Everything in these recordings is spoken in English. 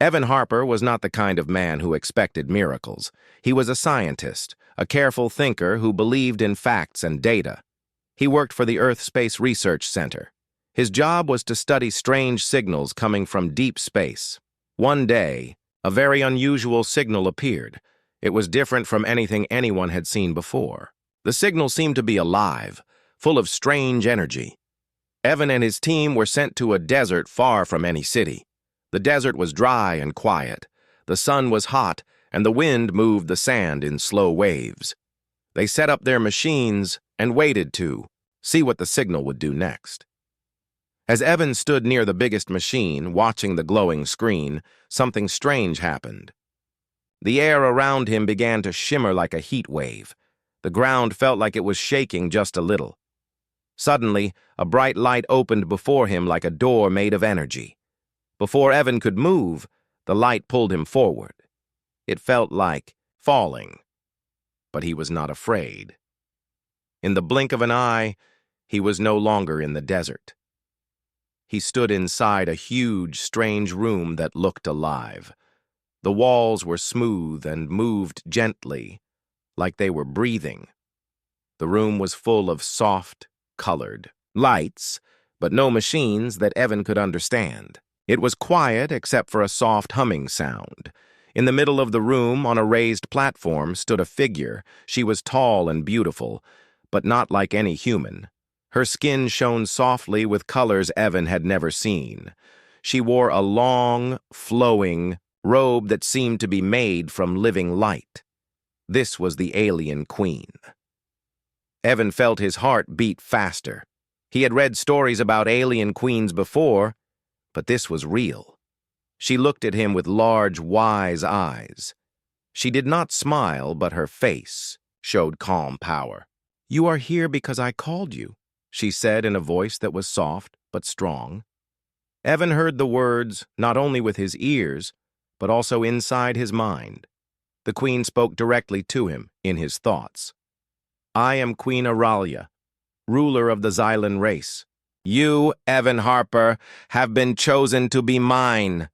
Evan Harper was not the kind of man who expected miracles. He was a scientist, a careful thinker who believed in facts and data. He worked for the Earth Space Research Center. His job was to study strange signals coming from deep space. One day, a very unusual signal appeared. It was different from anything anyone had seen before. The signal seemed to be alive, full of strange energy. Evan and his team were sent to a desert far from any city. The desert was dry and quiet. The sun was hot, and the wind moved the sand in slow waves. They set up their machines and waited to see what the signal would do next. As Evan stood near the biggest machine, watching the glowing screen, something strange happened. The air around him began to shimmer like a heat wave. The ground felt like it was shaking just a little. Suddenly, a bright light opened before him like a door made of energy. Before Evan could move, the light pulled him forward. It felt like falling, but he was not afraid. In the blink of an eye, he was no longer in the desert. He stood inside a huge, strange room that looked alive. The walls were smooth and moved gently, like they were breathing. The room was full of soft, colored lights, but no machines that Evan could understand. It was quiet except for a soft humming sound. In the middle of the room, on a raised platform, stood a figure. She was tall and beautiful, but not like any human. Her skin shone softly with colors Evan had never seen. She wore a long, flowing robe that seemed to be made from living light. This was the alien queen. Evan felt his heart beat faster. He had read stories about alien queens before, but this was real. She looked at him with large, wise eyes. She did not smile, but her face showed calm power. "You are here because I called you," she said in a voice that was soft but strong. Evan heard the words not only with his ears, but also inside his mind. The queen spoke directly to him in his thoughts. "I am Queen Aralia, ruler of the Xylan race. You, Evan Harper, have been chosen to be mine."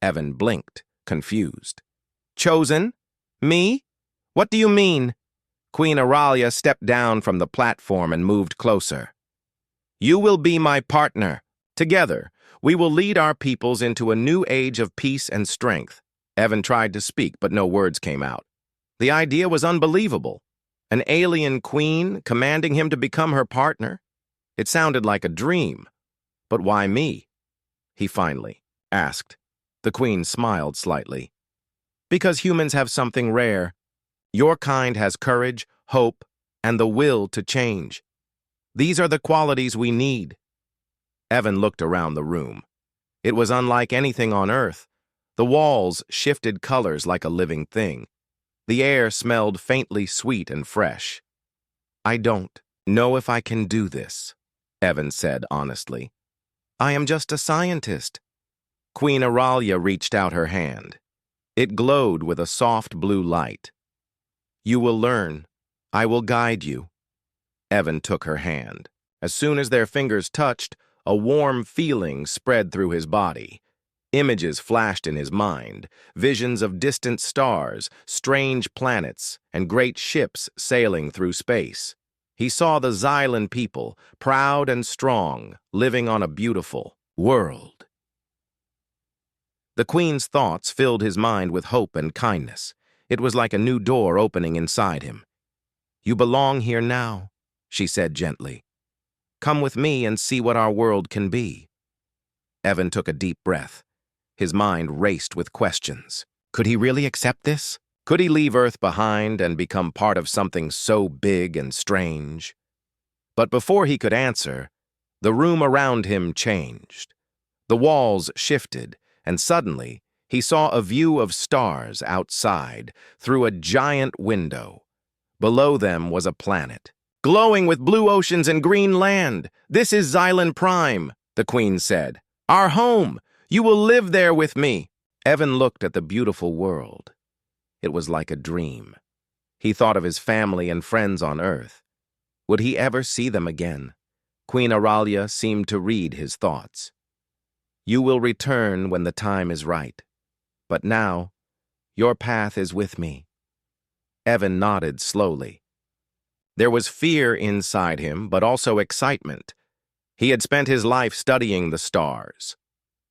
Evan blinked, confused. "Chosen? Me? What do you mean?" Queen Aralia stepped down from the platform and moved closer. "You will be my partner. Together, we will lead our peoples into a new age of peace and strength." Evan tried to speak, but no words came out. The idea was unbelievable. An alien queen commanding him to become her partner? It sounded like a dream. But why me? He finally asked. The queen smiled slightly. "Because humans have something rare. Your kind has courage, hope, and the will to change. These are the qualities we need." Evan looked around the room. It was unlike anything on Earth. The walls shifted colors like a living thing. The air smelled faintly sweet and fresh. "I don't know if I can do this," Evan said honestly. "I am just a scientist." Queen Aralia reached out her hand. It glowed with a soft blue light. "You will learn. I will guide you." Evan took her hand. As soon as their fingers touched, a warm feeling spread through his body. Images flashed in his mind, visions of distant stars, strange planets, and great ships sailing through space. He saw the Xylan people, proud and strong, living on a beautiful world. The queen's thoughts filled his mind with hope and kindness. It was like a new door opening inside him. "You belong here now," she said gently. "Come with me and see what our world can be." Evan took a deep breath. His mind raced with questions. Could he really accept this? Could he leave Earth behind and become part of something so big and strange? But before he could answer, the room around him changed. The walls shifted, and suddenly he saw a view of stars outside through a giant window. Below them was a planet, glowing with blue oceans and green land. "This is Xylan Prime," the queen said. "Our home. You will live there with me." Evan looked at the beautiful world. It was like a dream. He thought of his family and friends on Earth. Would he ever see them again? Queen Aralia seemed to read his thoughts. "You will return when the time is right. But now, your path is with me." Evan nodded slowly. There was fear inside him, but also excitement. He had spent his life studying the stars.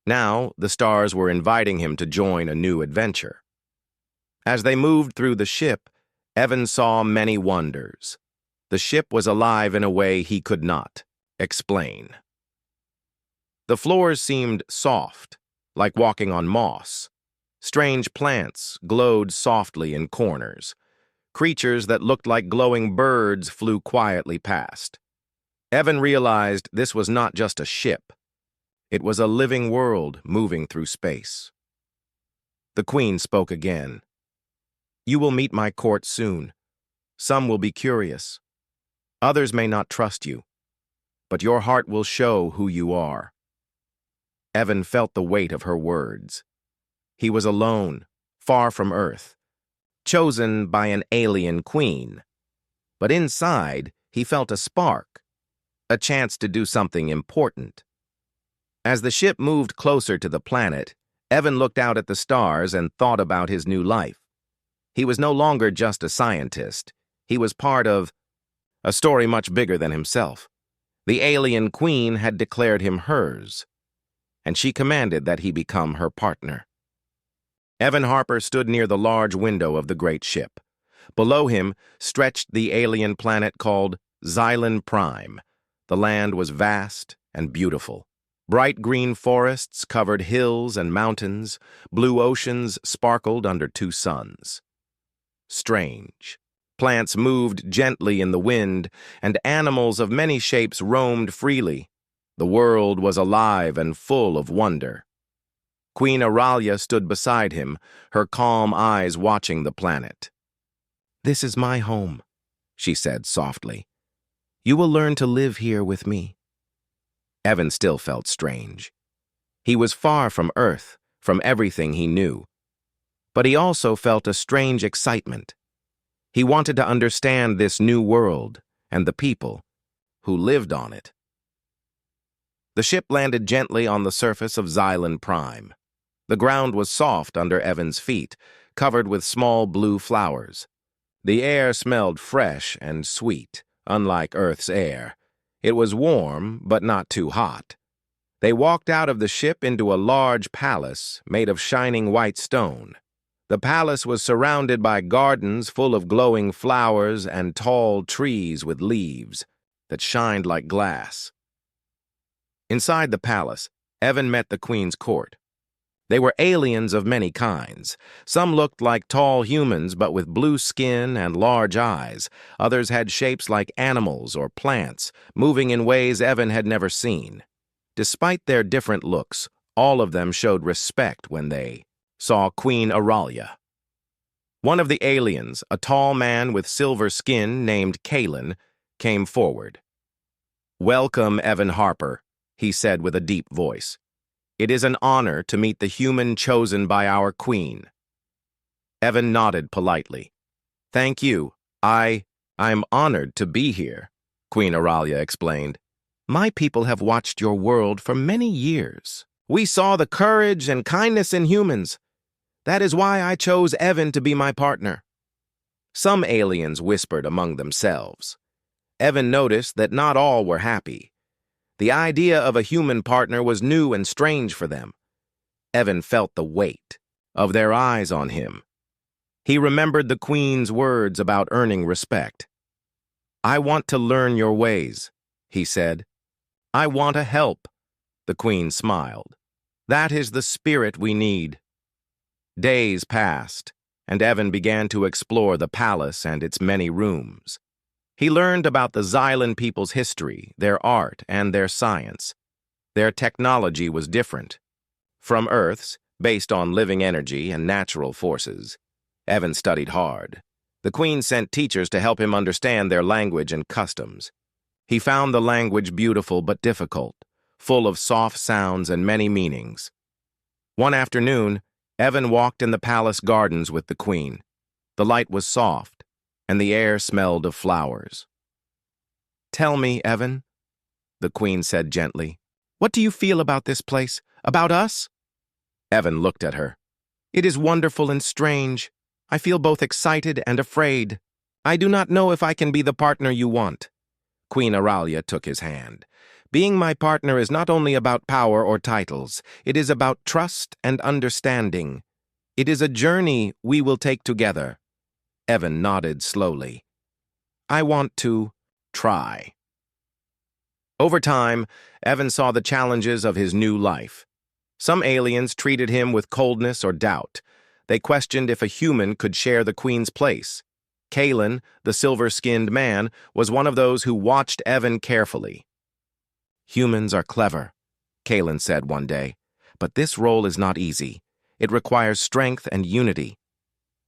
Now, the stars were inviting him to join a new adventure. As they moved through the ship, Evan saw many wonders. The ship was alive in a way he could not explain. The floors seemed soft, like walking on moss. Strange plants glowed softly in corners. Creatures that looked like glowing birds flew quietly past. Evan realized this was not just a ship. It was a living world moving through space. The Queen spoke again. "You will meet my court soon. Some will be curious. Others may not trust you, but your heart will show who you are." Evan felt the weight of her words. He was alone, far from Earth, chosen by an alien queen. But inside, he felt a spark, a chance to do something important. As the ship moved closer to the planet, Evan looked out at the stars and thought about his new life. He was no longer just a scientist. He was part of a story much bigger than himself. The alien queen had declared him hers, and she commanded that he become her partner. Evan Harper stood near the large window of the great ship. Below him stretched the alien planet called Xylan Prime. The land was vast and beautiful. Bright green forests covered hills and mountains. Blue oceans sparkled under two suns. Strange. Plants moved gently in the wind, and animals of many shapes roamed freely. The world was alive and full of wonder. Queen Auralia stood beside him, her calm eyes watching the planet. "This is my home," she said softly. "You will learn to live here with me." Evan still felt strange. He was far from Earth, from everything he knew. But he also felt a strange excitement. He wanted to understand this new world and the people who lived on it. The ship landed gently on the surface of Xylan Prime. The ground was soft under Evan's feet, covered with small blue flowers. The air smelled fresh and sweet, unlike Earth's air. It was warm, but not too hot. They walked out of the ship into a large palace made of shining white stone. The palace was surrounded by gardens full of glowing flowers and tall trees with leaves that shined like glass. Inside the palace, Evan met the Queen's court. They were aliens of many kinds. Some looked like tall humans but with blue skin and large eyes. Others had shapes like animals or plants, moving in ways Evan had never seen. Despite their different looks, all of them showed respect when they saw Queen Auralia. One of the aliens, a tall man with silver skin named Kalen, came forward. "Welcome, Evan Harper," he said with a deep voice. "It is an honor to meet the human chosen by our queen." Evan nodded politely. "Thank you. I'm honored to be here," Queen Auralia explained. "My people have watched your world for many years. We saw the courage and kindness in humans. That is why I chose Evan to be my partner." Some aliens whispered among themselves. Evan noticed that not all were happy. The idea of a human partner was new and strange for them. Evan felt the weight of their eyes on him. He remembered the Queen's words about earning respect. "I want to learn your ways," he said. "I want to help," the Queen smiled. "That is the spirit we need." Days passed, and Evan began to explore the palace and its many rooms. He learned about the Xylan people's history, their art, and their science. Their technology was different from Earth's, based on living energy and natural forces. Evan studied hard. The Queen sent teachers to help him understand their language and customs. He found the language beautiful but difficult, full of soft sounds and many meanings. One afternoon, Evan walked in the palace gardens with the Queen. The light was soft, and the air smelled of flowers. "Tell me, Evan," the Queen said gently, "what do you feel about this place? About us?" Evan looked at her. It is wonderful and strange. I feel both excited and afraid. I do not know if I can be the partner you want." Queen Aralia took his hand. "Being my partner is not only about power or titles. It is about trust and understanding. It is a journey we will take together." Evan nodded slowly. "I want to try." Over time, Evan saw the challenges of his new life. Some aliens treated him with coldness or doubt. They questioned if a human could share the queen's place. Kalen, the silver-skinned man, was one of those who watched Evan carefully. "Humans are clever," Kalen said one day, "but this role is not easy. It requires strength and unity."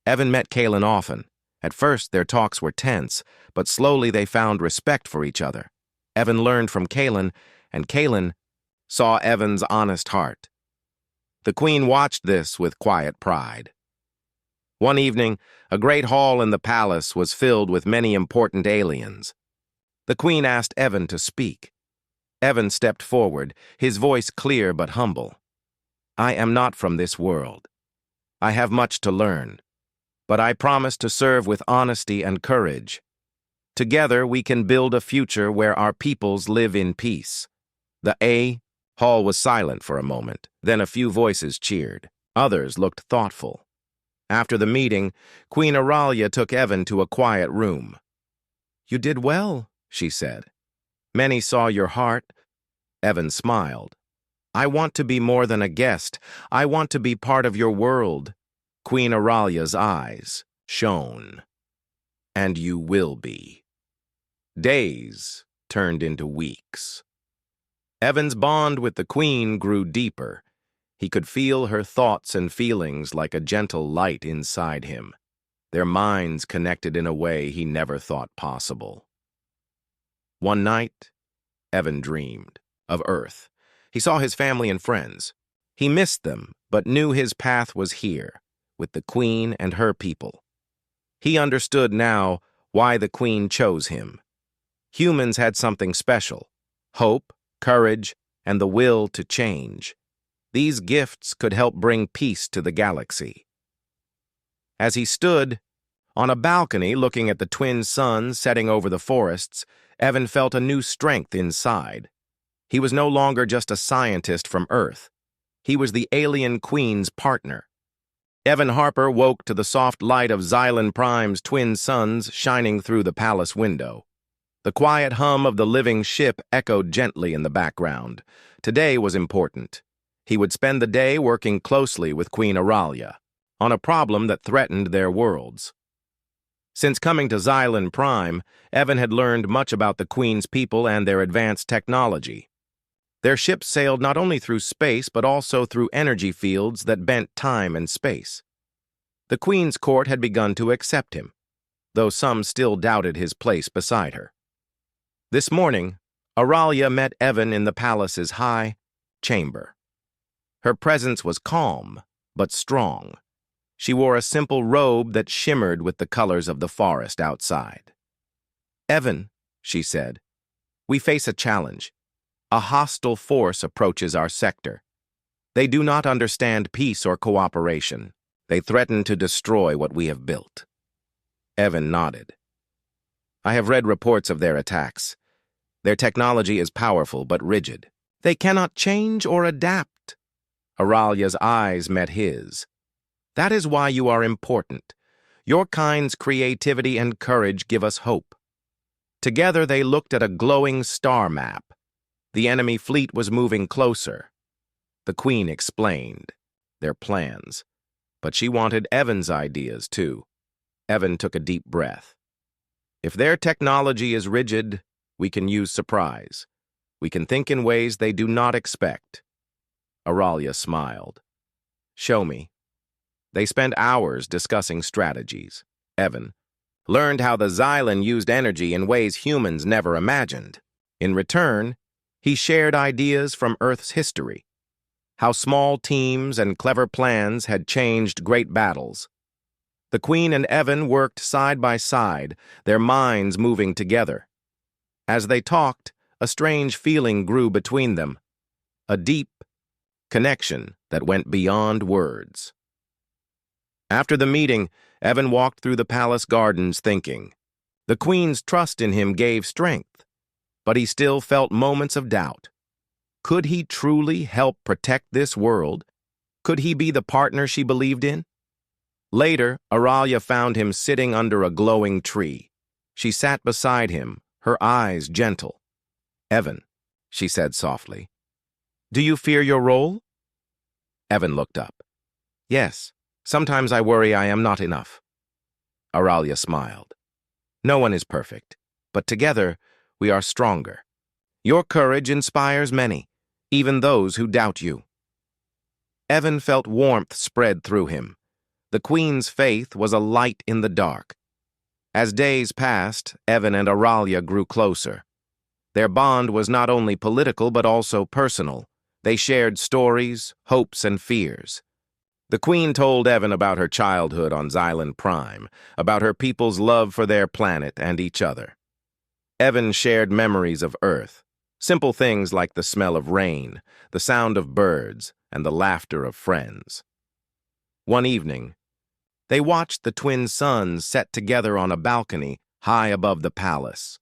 Evan met Kalen often. At first, their talks were tense, but slowly they found respect for each other. Evan learned from Kalen, and Kalen saw Evan's honest heart. The queen watched this with quiet pride. One evening, a great hall in the palace was filled with many important aliens. The queen asked Evan to speak. Evan stepped forward, his voice clear but humble. "I am not from this world. I have much to learn, but I promise to serve with honesty and courage. Together we can build a future where our peoples live in peace." The hall was silent for a moment, then a few voices cheered. Others looked thoughtful. After the meeting, Queen Aralia took Evan to a quiet room. "You did well," she said. "Many saw your heart." Evan smiled. "I want to be more than a guest. I want to be part of your world." Queen Aralia's eyes shone. "And you will be." Days turned into weeks. Evan's bond with the queen grew deeper. He could feel her thoughts and feelings like a gentle light inside him. Their minds connected in a way he never thought possible. One night, Evan dreamed of Earth. He saw his family and friends. He missed them, but knew his path was here, with the queen and her people. He understood now why the queen chose him. Humans had something special: hope, courage, and the will to change. These gifts could help bring peace to the galaxy. As he stood on a balcony looking at the twin suns setting over the forests, Evan felt a new strength inside. He was no longer just a scientist from Earth. He was the alien queen's partner. Evan Harper woke to the soft light of Xylan Prime's twin suns shining through the palace window. The quiet hum of the living ship echoed gently in the background. Today was important. He would spend the day working closely with Queen Aralia on a problem that threatened their worlds. Since coming to Xylan Prime, Evan had learned much about the Queen's people and their advanced technology. Their ships sailed not only through space but also through energy fields that bent time and space. The Queen's court had begun to accept him, though some still doubted his place beside her. This morning, Aralia met Evan in the palace's high chamber. Her presence was calm but strong. She wore a simple robe that shimmered with the colors of the forest outside. "Evan," she said, "we face a challenge. A hostile force approaches our sector. They do not understand peace or cooperation. They threaten to destroy what we have built." Evan nodded. "I have read reports of their attacks. Their technology is powerful but rigid. They cannot change or adapt." Aralia's eyes met his. "That is why you are important. Your kind's creativity and courage give us hope." Together they looked at a glowing star map. The enemy fleet was moving closer. The Queen explained their plans, but she wanted Evan's ideas too. Evan took a deep breath. "If their technology is rigid, we can use surprise. We can think in ways they do not expect." Aralia smiled. "Show me." They spent hours discussing strategies. Evan learned how the Xylan used energy in ways humans never imagined. In return, he shared ideas from Earth's history, how small teams and clever plans had changed great battles. The Queen and Evan worked side by side, their minds moving together. As they talked, a strange feeling grew between them, a deep connection that went beyond words. After the meeting, Evan walked through the palace gardens thinking. The queen's trust in him gave strength, but he still felt moments of doubt. Could he truly help protect this world? Could he be the partner she believed in? Later, Aralia found him sitting under a glowing tree. She sat beside him, her eyes gentle. "Evan," she said softly, "do you fear your role?" Evan looked up. "Yes, sometimes I worry I am not enough." Aralia smiled. "No one is perfect, but together we are stronger. Your courage inspires many, even those who doubt you." Evan felt warmth spread through him. The queen's faith was a light in the dark. As days passed, Evan and Aralia grew closer. Their bond was not only political but also personal. They shared stories, hopes, and fears. The queen told Evan about her childhood on Xylan Prime, about her people's love for their planet and each other. Evan shared memories of Earth, simple things like the smell of rain, the sound of birds, and the laughter of friends. One evening, they watched the twin suns set together on a balcony high above the palace.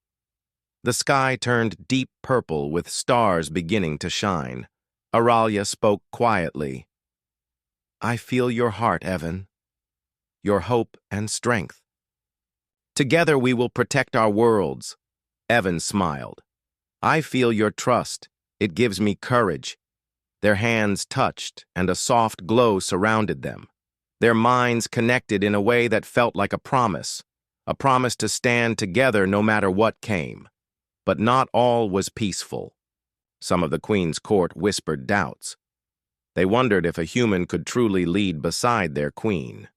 The sky turned deep purple with stars beginning to shine. Aralia spoke quietly. "I feel your heart, Evan, your hope and strength. Together we will protect our worlds." Evan smiled. "I feel your trust. It gives me courage." Their hands touched, and a soft glow surrounded them. Their minds connected in a way that felt like a promise to stand together no matter what came. But not all was peaceful. Some of the queen's court whispered doubts. They wondered if a human could truly lead beside their queen.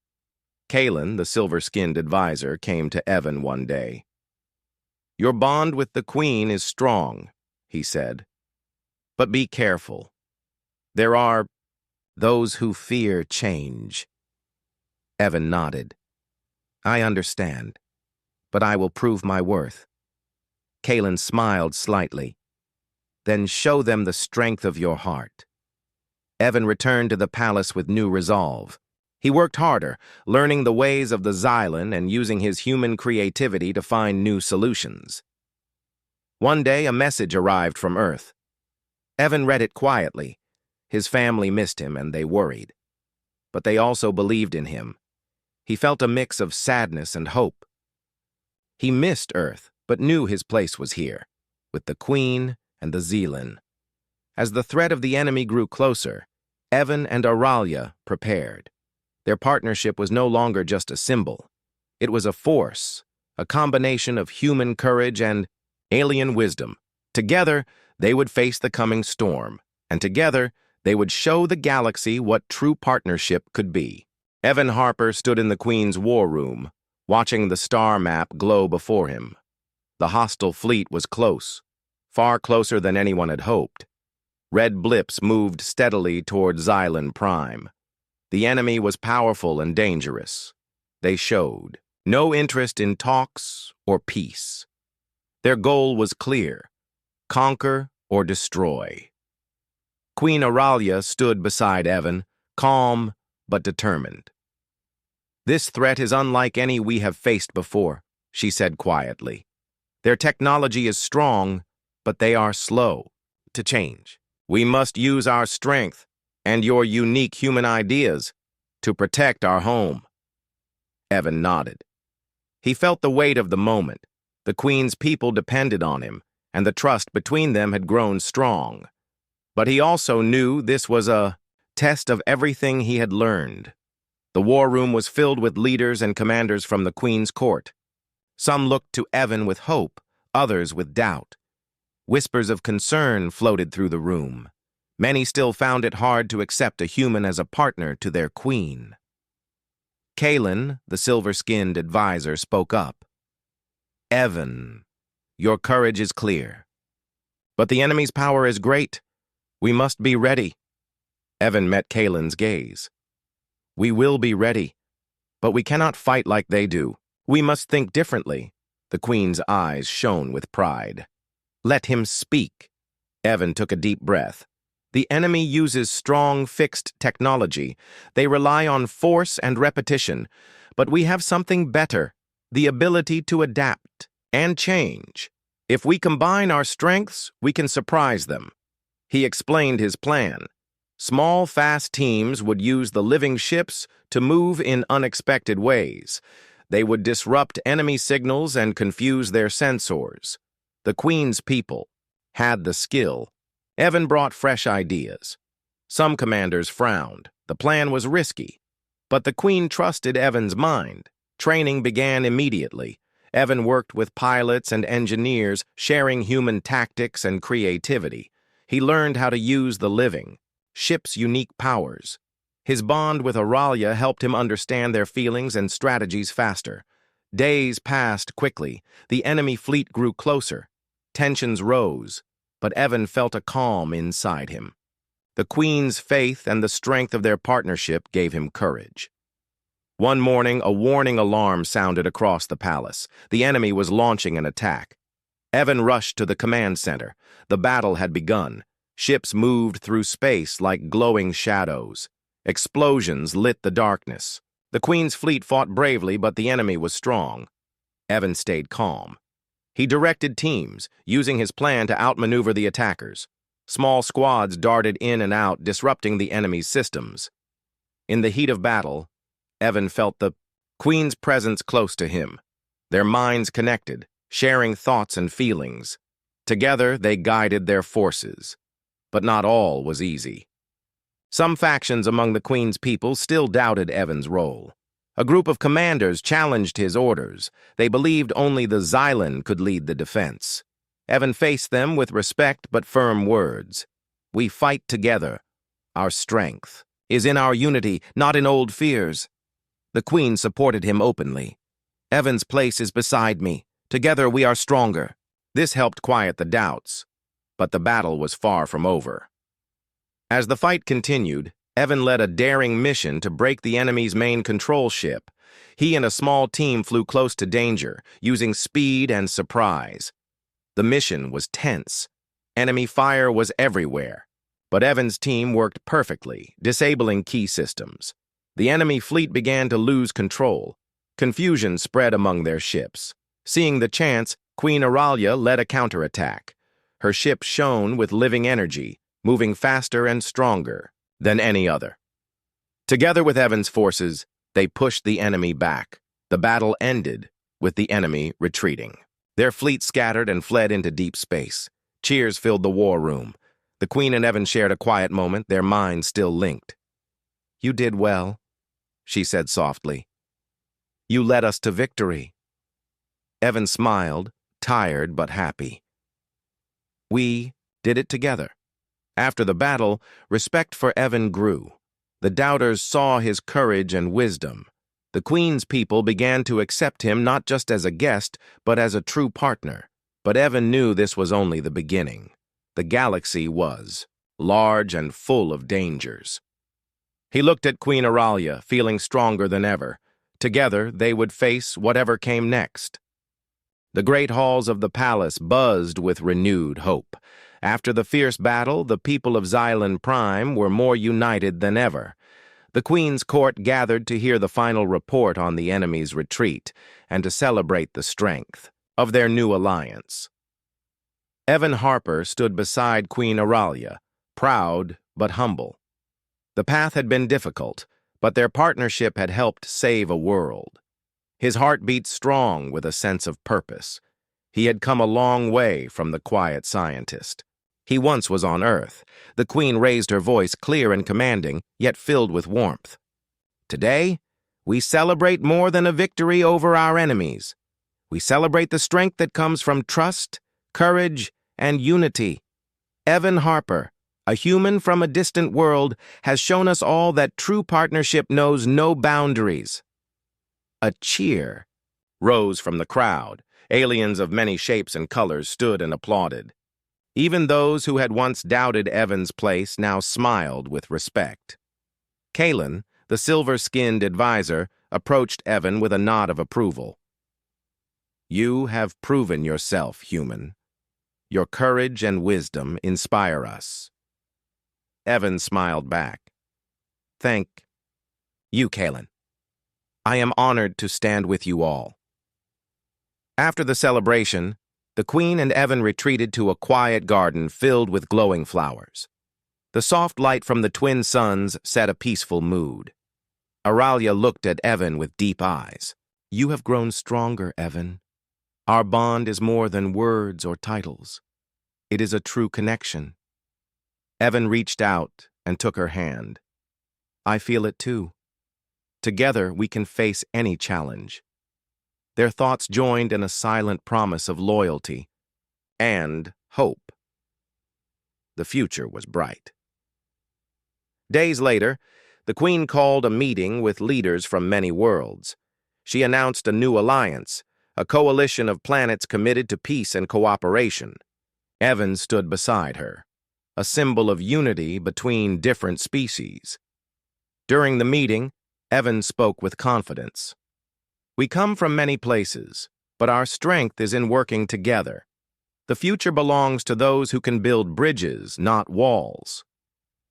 Kalen, the silver-skinned advisor, came to Evan one day. "Your bond with the queen is strong," he said. "But be careful. There are those who fear change." Evan nodded. "I understand, but I will prove my worth." Kalen smiled slightly. "Then show them the strength of your heart." Evan returned to the palace with new resolve. He worked harder, learning the ways of the Xylan and using his human creativity to find new solutions. One day, a message arrived from Earth. Evan read it quietly. His family missed him and they worried. But they also believed in him. He felt a mix of sadness and hope. He missed Earth, but knew his place was here, with the Queen and the Xylan. As the threat of the enemy grew closer, Evan and Aralia prepared. Their partnership was no longer just a symbol. It was a force, a combination of human courage and alien wisdom. Together, they would face the coming storm, and together, they would show the galaxy what true partnership could be. Evan Harper stood in the Queen's war room, watching the star map glow before him. The hostile fleet was close, far closer than anyone had hoped. Red blips moved steadily toward Xylan Prime. The enemy was powerful and dangerous. They showed no interest in talks or peace. Their goal was clear: conquer or destroy. Queen Aralia stood beside Evan, calm but determined. "This threat is unlike any we have faced before," she said quietly. "Their technology is strong, but they are slow to change. We must use our strength and your unique human ideas to protect our home." Evan nodded. He felt the weight of the moment. The Queen's people depended on him, and the trust between them had grown strong. But he also knew this was a test of everything he had learned. The war room was filled with leaders and commanders from the Queen's court. Some looked to Evan with hope, others with doubt. Whispers of concern floated through the room. Many still found it hard to accept a human as a partner to their queen. Kalen, the silver-skinned advisor, spoke up. "Evan, your courage is clear. But the enemy's power is great. We must be ready." Evan met Kalen's gaze. "We will be ready, but we cannot fight like they do. We must think differently." The Queen's eyes shone with pride. "Let him speak." Evan took a deep breath. The enemy uses strong, fixed technology. They rely on force and repetition. But we have something better, the ability to adapt and change. If we combine our strengths, we can surprise them. He explained his plan. Small, fast teams would use the living ships to move in unexpected ways. They would disrupt enemy signals and confuse their sensors. The Queen's people had the skill. Evan brought fresh ideas. Some commanders frowned. The plan was risky. But the Queen trusted Evan's mind. Training began immediately. Evan worked with pilots and engineers, sharing human tactics and creativity. He learned how to use the living, ships' unique powers. His bond with Auralia helped him understand their feelings and strategies faster. Days passed quickly. The enemy fleet grew closer. Tensions rose, but Evan felt a calm inside him. The Queen's faith and the strength of their partnership gave him courage. One morning, a warning alarm sounded across the palace. The enemy was launching an attack. Evan rushed to the command center. The battle had begun. Ships moved through space like glowing shadows. Explosions lit the darkness. The Queen's fleet fought bravely, but the enemy was strong. Evan stayed calm. He directed teams, using his plan to outmaneuver the attackers. Small squads darted in and out, disrupting the enemy's systems. In the heat of battle, Evan felt the Queen's presence close to him. Their minds connected, sharing thoughts and feelings. Together, they guided their forces. But not all was easy. Some factions among the Queen's people still doubted Evan's role. A group of commanders challenged his orders. They believed only the Xylan could lead the defense. Evan faced them with respect but firm words. "We fight together. Our strength is in our unity, not in old fears." The Queen supported him openly. "Evan's place is beside me. Together we are stronger." This helped quiet the doubts, but the battle was far from over. As the fight continued, Evan led a daring mission to break the enemy's main control ship. He and a small team flew close to danger, using speed and surprise. The mission was tense. Enemy fire was everywhere. But Evan's team worked perfectly, disabling key systems. The enemy fleet began to lose control. Confusion spread among their ships. Seeing the chance, Queen Auralia led a counterattack. Her ship shone with living energy, moving faster and stronger than any other. Together with Evan's forces, they pushed the enemy back. The battle ended with the enemy retreating. Their fleet scattered and fled into deep space. Cheers filled the war room. The Queen and Evan shared a quiet moment, their minds still linked. "You did well," she said softly. "You led us to victory." Evan smiled, tired but happy. "We did it together." After the battle, respect for Evan grew. The doubters saw his courage and wisdom. The Queen's people began to accept him not just as a guest, but as a true partner. But Evan knew this was only the beginning. The galaxy was large and full of dangers. He looked at Queen Auralia, feeling stronger than ever. Together, they would face whatever came next. The great halls of the palace buzzed with renewed hope. After the fierce battle, the people of Xylan Prime were more united than ever. The Queen's court gathered to hear the final report on the enemy's retreat and to celebrate the strength of their new alliance. Evan Harper stood beside Queen Auralia, proud but humble. The path had been difficult, but their partnership had helped save a world. His heart beat strong with a sense of purpose. He had come a long way from the quiet scientist. He once was on Earth. The Queen raised her voice, clear and commanding, yet filled with warmth. "Today, we celebrate more than a victory over our enemies. We celebrate the strength that comes from trust, courage, and unity. Evan Harper, a human from a distant world, has shown us all that true partnership knows no boundaries." A cheer rose from the crowd. Aliens of many shapes and colors stood and applauded. Even those who had once doubted Evan's place now smiled with respect. Kalen, the silver-skinned advisor, approached Evan with a nod of approval. "You have proven yourself, human. Your courage and wisdom inspire us." Evan smiled back. Thank you, Kalen. I am honored to stand with you all. After the celebration, the Queen and Evan retreated to a quiet garden filled with glowing flowers. The soft light from the twin suns set a peaceful mood. Aralia looked at Evan with deep eyes. You have grown stronger, Evan. Our bond is more than words or titles. It is a true connection. Evan reached out and took her hand. I feel it too. Together we can face any challenge. Their thoughts joined in a silent promise of loyalty and hope. The future was bright. Days later, the Queen called a meeting with leaders from many worlds. She announced a new alliance, a coalition of planets committed to peace and cooperation. Evan stood beside her, a symbol of unity between different species. During the meeting, Evan spoke with confidence. We come from many places, but our strength is in working together. The future belongs to those who can build bridges, not walls.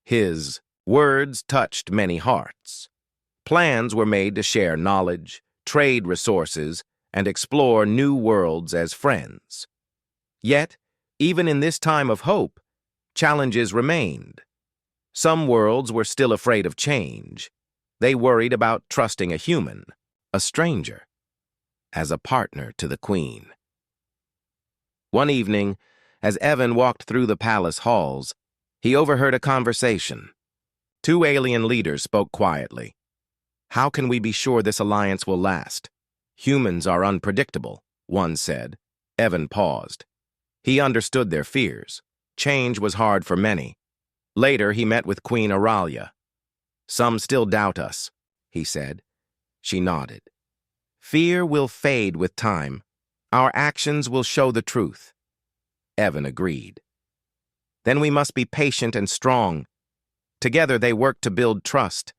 His words touched many hearts. Plans were made to share knowledge, trade resources, and explore new worlds as friends. Yet, even in this time of hope, challenges remained. Some worlds were still afraid of change. They worried about trusting a human, a stranger, as a partner to the Queen. One evening, as Evan walked through the palace halls, he overheard a conversation. Two alien leaders spoke quietly. How can we be sure this alliance will last? Humans are unpredictable, one said. Evan paused. He understood their fears. Change was hard for many. Later, he met with Queen Aralia. Some still doubt us, he said. She nodded. Fear will fade with time. Our actions will show the truth. Evan agreed. Then we must be patient and strong. Together they worked to build trust.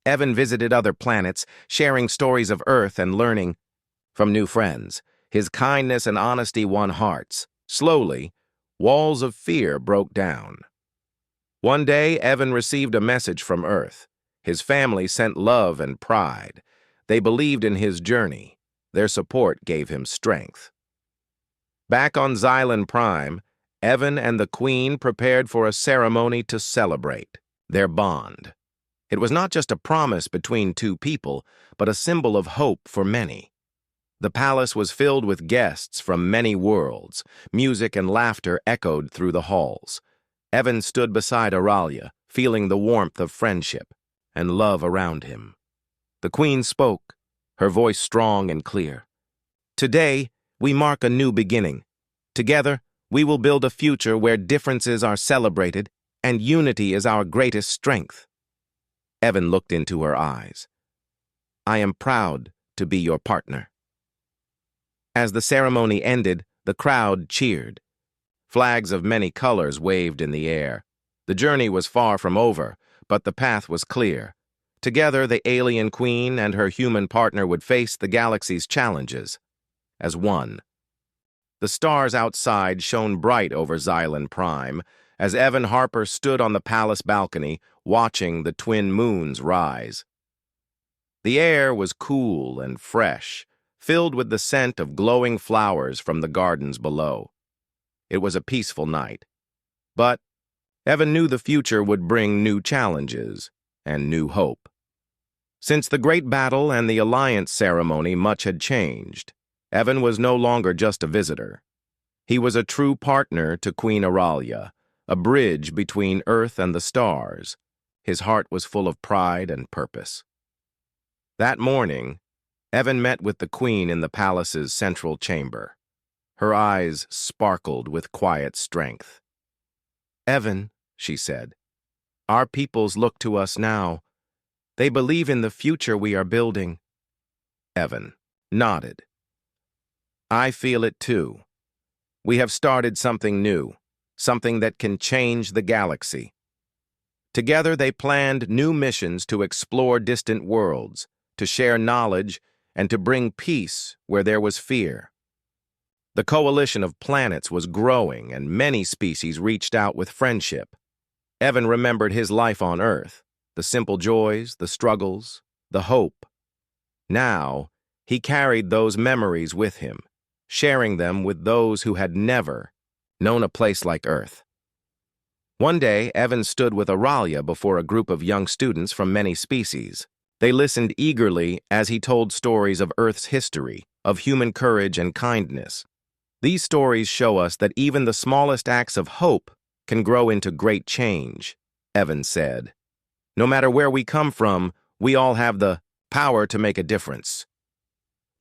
Evan visited other planets, sharing stories of Earth and learning from new friends. His kindness and honesty won hearts. Slowly, walls of fear broke down. One day, Evan received a message from Earth. His family sent love and pride. They believed in his journey. Their support gave him strength. Back on Xylan Prime, Evan and the Queen prepared for a ceremony to celebrate their bond. It was not just a promise between two people, but a symbol of hope for many. The palace was filled with guests from many worlds. Music and laughter echoed through the halls. Evan stood beside Aralia, feeling the warmth of friendship and love around him. The Queen spoke, her voice strong and clear. Today, we mark a new beginning. Together, we will build a future where differences are celebrated and unity is our greatest strength. Evan looked into her eyes. I am proud to be your partner. As the ceremony ended, the crowd cheered. Flags of many colors waved in the air. The journey was far from over, but the path was clear. Together, the alien queen and her human partner would face the galaxy's challenges as one. The stars outside shone bright over Xylan Prime as Evan Harper stood on the palace balcony watching the twin moons rise. The air was cool and fresh, filled with the scent of glowing flowers from the gardens below. It was a peaceful night. But Evan knew the future would bring new challenges and new hope. Since the Great Battle and the Alliance ceremony, much had changed. Evan was no longer just a visitor. He was a true partner to Queen Aralia, a bridge between Earth and the stars. His heart was full of pride and purpose. That morning, Evan met with the Queen in the palace's central chamber. Her eyes sparkled with quiet strength. Evan, she said, our peoples look to us now. They believe in the future we are building. Evan nodded. I feel it too. We have started something new, something that can change the galaxy. Together they planned new missions to explore distant worlds, to share knowledge, and to bring peace where there was fear. The coalition of planets was growing, and many species reached out with friendship. Evan remembered his life on Earth, the simple joys, the struggles, the hope. Now, he carried those memories with him, sharing them with those who had never known a place like Earth. One day, Evan stood with Aralia before a group of young students from many species. They listened eagerly as he told stories of Earth's history, of human courage and kindness. These stories show us that even the smallest acts of hope can grow into great change, Evan said. No matter where we come from, we all have the power to make a difference.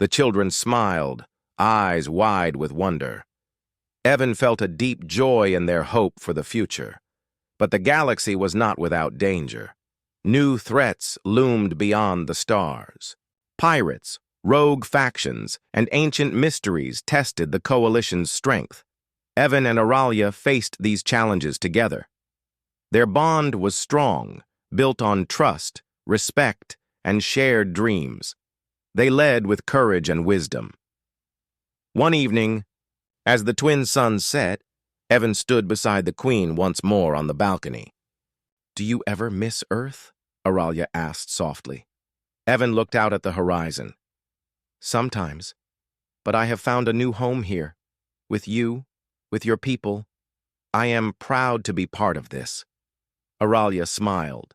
The children smiled, eyes wide with wonder. Evan felt a deep joy in their hope for the future. But the galaxy was not without danger. New threats loomed beyond the stars. Pirates, rogue factions, and ancient mysteries tested the coalition's strength. Evan and Aralia faced these challenges together. Their bond was strong, built on trust, respect, and shared dreams. They led with courage and wisdom. One evening, as the twin suns set, Evan stood beside the Queen once more on the balcony. "Do you ever miss Earth?" Aralia asked softly. Evan looked out at the horizon. "Sometimes, but I have found a new home here. With you, with your people. I am proud to be part of this." Aralia smiled.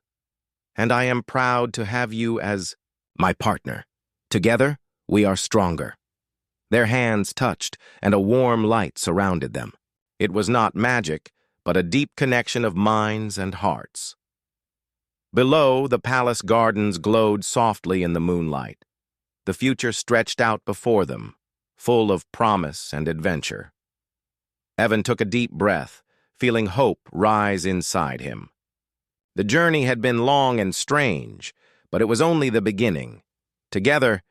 "And I am proud to have you as my partner. Together, we are stronger." Their hands touched, and a warm light surrounded them. It was not magic, but a deep connection of minds and hearts. Below, the palace gardens glowed softly in the moonlight. The future stretched out before them, full of promise and adventure. Evan took a deep breath, feeling hope rise inside him. The journey had been long and strange, but it was only the beginning. Together,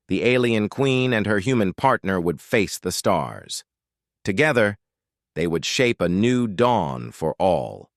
the alien queen and her human partner would face the stars. Together, they would shape a new dawn for all.